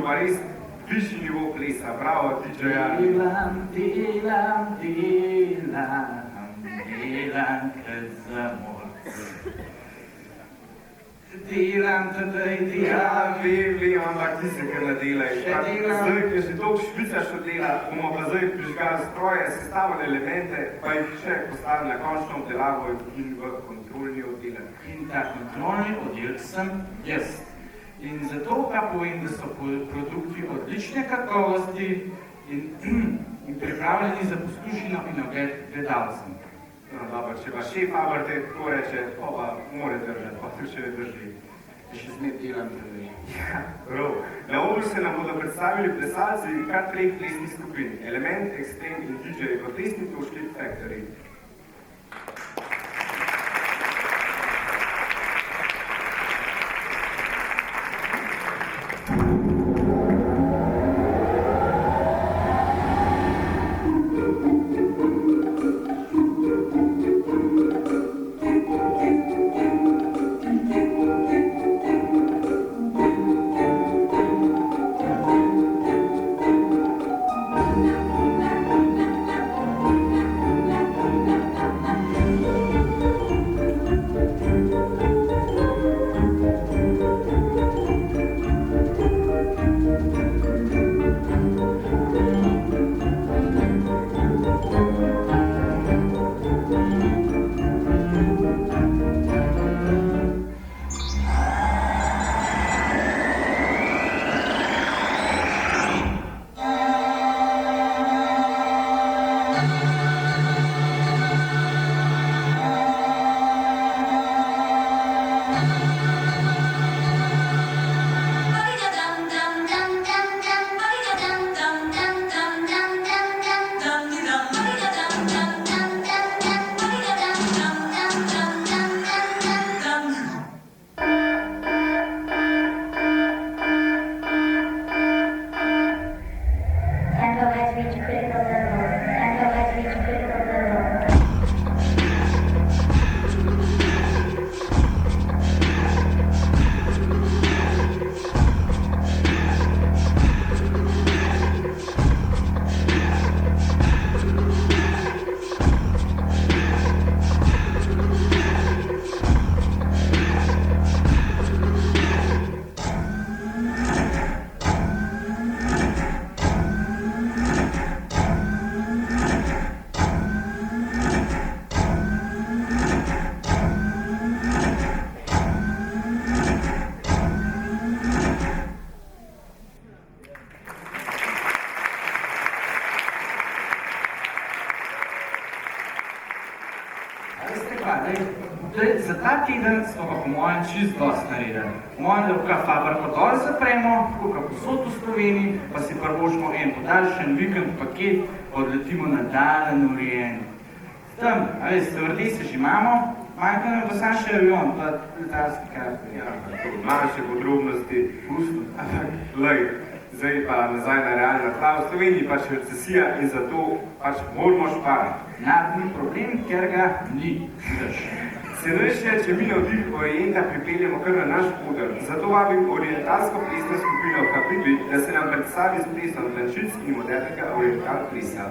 pa res višji nivo plesa. Bravo, DJ-ja. Delam, kot zamor. Delam, tadej, delam. Vem, ampak ti se kar nadelaj. Zdaj, ker že dolgo švicaš od dela, bomo pa zdaj prižgali stroje, sestavili elemente, pa jih še postavili na končno obdelavo in v kontrolni oddelek. In ta kontrolni oddelek sem jaz. In zato pa povem, da so produkti odlične kakovosti in pripravljeni za poslušino in ogled gledalcem. No, dobro, če pa šef Abrte tako reče, pa mora držati, pa tu še ne drži. Še zmed delam tudi. Ja, prav. Na odru se nam bodo predstavili plesalci kar 3 plesnih skupin. Element, Extreme in DJ v plesni točki Factory. Za ta teden smo pa po mojem čist dosti naredili. Po mojem, da lahko fabriko dol zapremo, tako kot posod v Sloveniji, pa si prvošmo en podaljšen vikend paket, odletimo na dalen Orient. Tam, a veš, stevardese že imamo, manjka nam pa sam še avion, pa letalski karte. Ja, manjše podrobnosti, ampak, lej, zdaj pa nazaj na realna tla. V Sloveniji pač recesija in zato pač moramo šparati. Ni problem, ker ga ni. Se reče, če mi na vdih Orienta pripeljamo kar na naš oder. Zato vabim orientalsko plesno skupino HABIBI, da se nam predstavi s plesom tančic in modernega oriental plesa.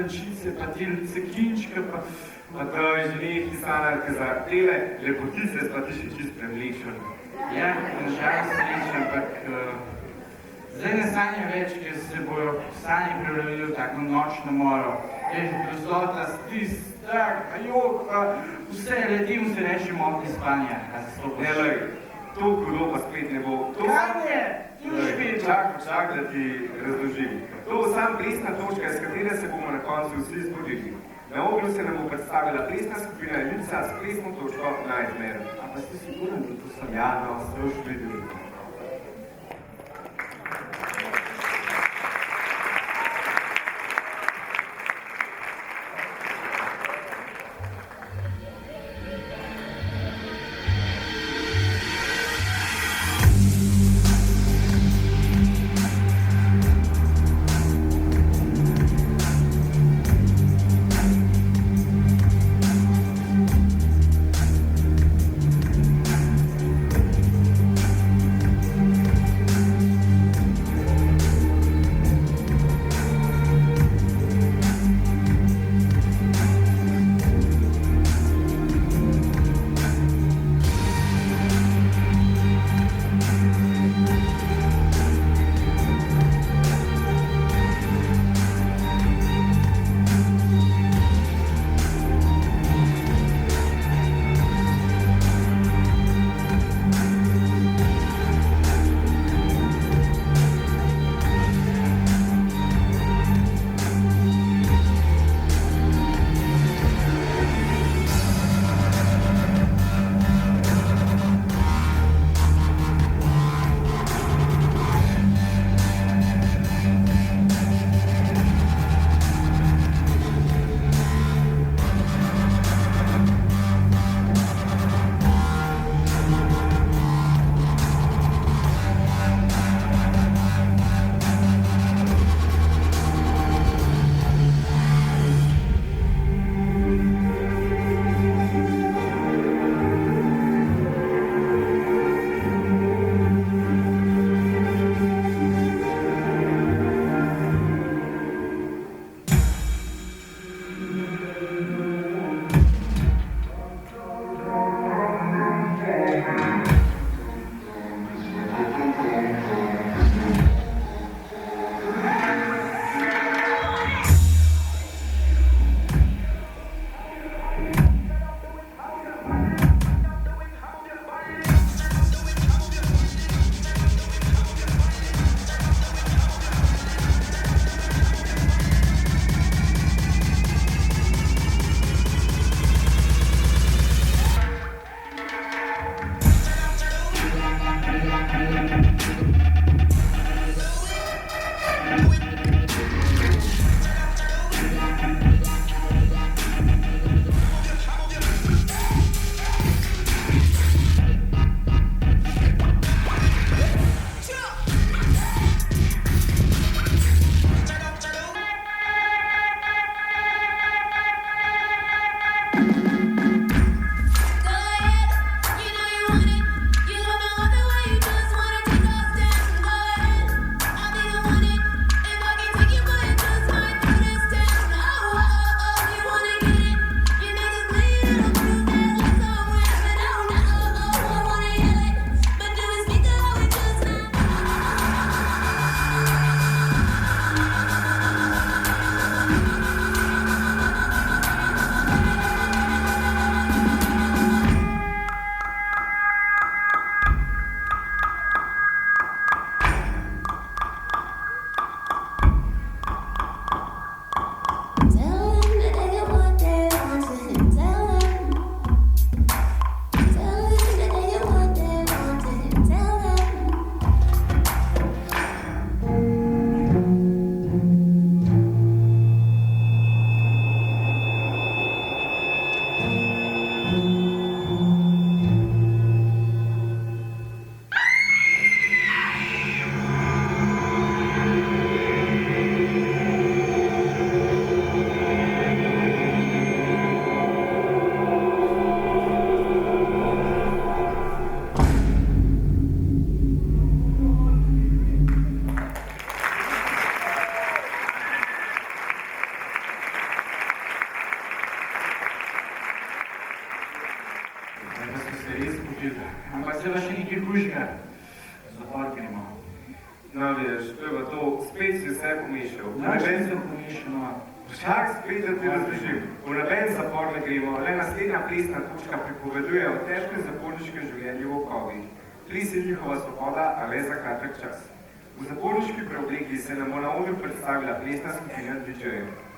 oblačice, pa te cekinčke, Pa to je že nekaj sanarka za tele lepotice, pa ti še čist premlečen. Ja, nažalost sreče, ampak zdaj ne sanjam več, ker se bojo sanje prevlevili v tako nočno moro. Je že grozota, stis, tak, jok, vse letim se reši motni spanja. Ne, lej, to hudo pa spet ne bo. Kanje? Čak, da ti razložim. To bo sam plesna točka, s katere se bomo na koncu vsi zbudili. Na odru se nam bo predstavila plesna skupina Ljubca s plesno točko Nightmare. A pa ste siguren, da to sem? Ja, no, ste už videli. počutili. Ampak seveda še nekaj hujšega. Zapor gremo. No, vidiš, to je pa to, spet si vse pomešal. Način se pomešano. Vsak spet, da ti razložim. V noben zapor ne gremo, le naslednja plesna točka pripoveduje o težkem zaporniškem življenju v okovih. Ples je njihova svoboda, a le za kratek čas. V zaporniški preobleki se nam bo na odru predstavila plesna skupina DJ-jev.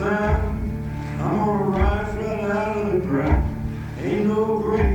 I'm gonna rise right out of the ground. Ain't no grave